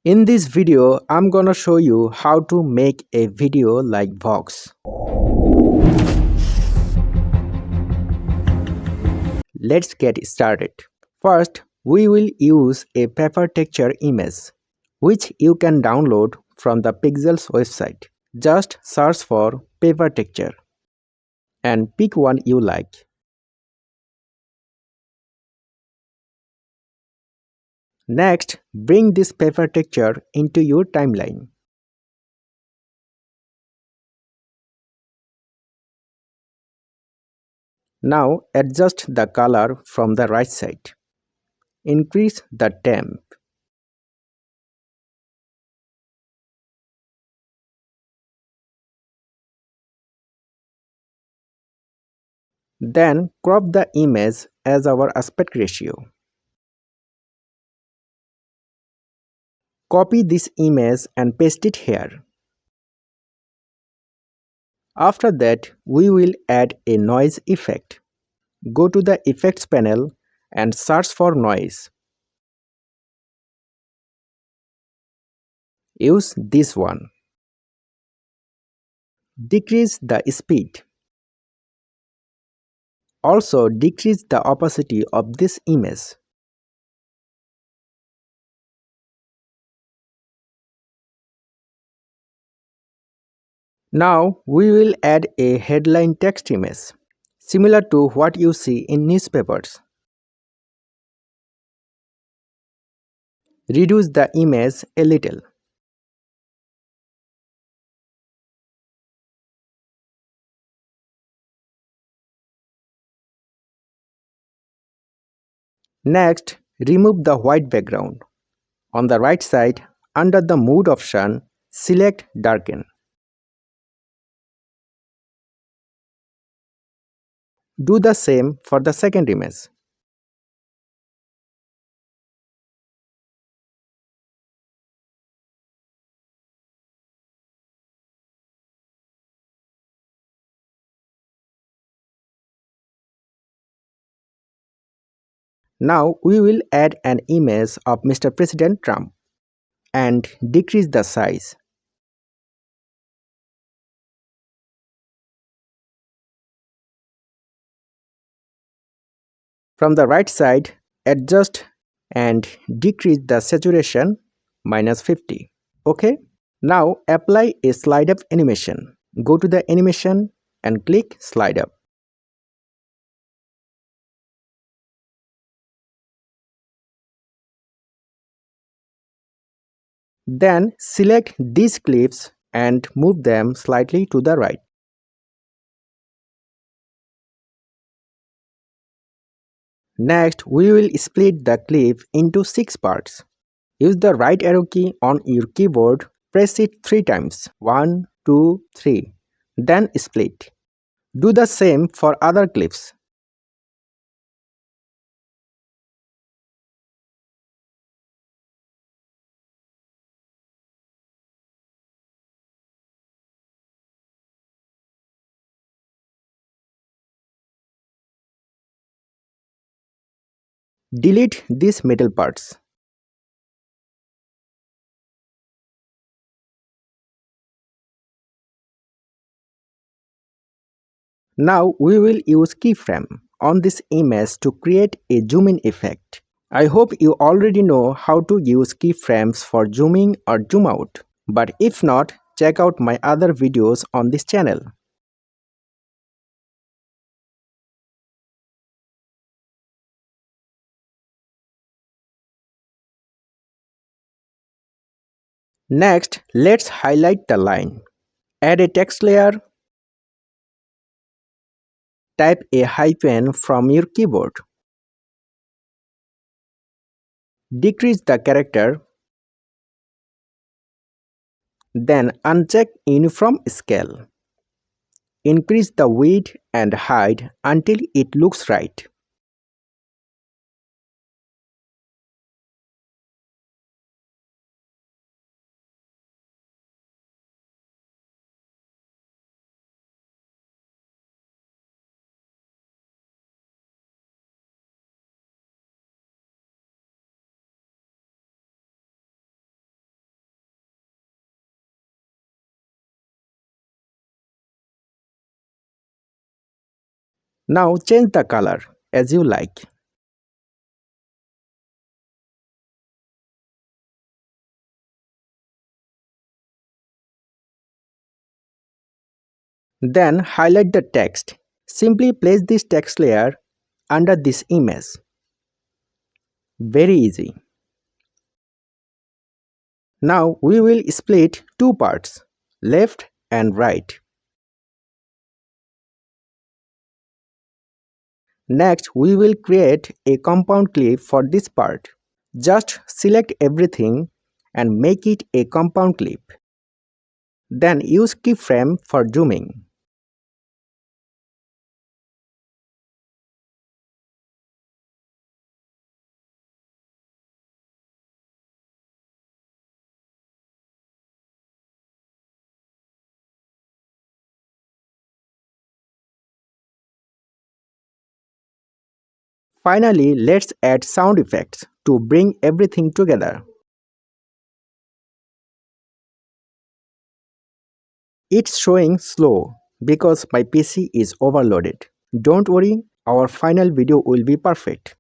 In this video, I'm gonna show you how to make a video like Vox. Let's get started. First, we will use a paper texture image, which you can download from the Pixel's website. Just search for paper texture and pick one you like. Next, bring this paper texture into your timeline. Now adjust the color from the right side. Increase the temp. Then crop the image as our aspect ratio. Copy this image and paste it here. After that, we will add a noise effect. Go to the effects panel and search for noise. Use this one. Decrease the speed. Also decrease the opacity of this image. Now we will add a headline text image, similar to what you see in newspapers. Reduce the image a little. Next, remove the white background. On the right side, under the Mode option, select Darken. Do the same for the second image. Now we will add an image of Mr. President Trump and decrease the size. From the right side, adjust and decrease the saturation -50. Okay? Now apply a slide up animation. Go to the animation and click slide up. Then select these clips and move them slightly to the right. Next, we will split the clip into 6 parts. Use the right arrow key on your keyboard, press it 3 times. 1, 2, 3. Then split. Do the same for other clips. Delete these middle parts. Now we will use keyframe on this image to create a zoom in effect. I hope you already know how to use keyframes for zooming or zoom out. But if not, check out my other videos on this channel. Next, let's highlight the line. Add a text layer. Type a hyphen from your keyboard. Decrease the character. Then uncheck Uniform Scale. Increase the width and height until it looks right. Now change the color as you like. Then highlight the text. Simply place this text layer under this image. Very easy. Now we will split two parts, left and right. Next, we will create a compound clip for this part. Just select everything and make it a compound clip. Then use keyframe for zooming. Finally, let's add sound effects to bring everything together. It's showing slow because my PC is overloaded. Don't worry, our final video will be perfect.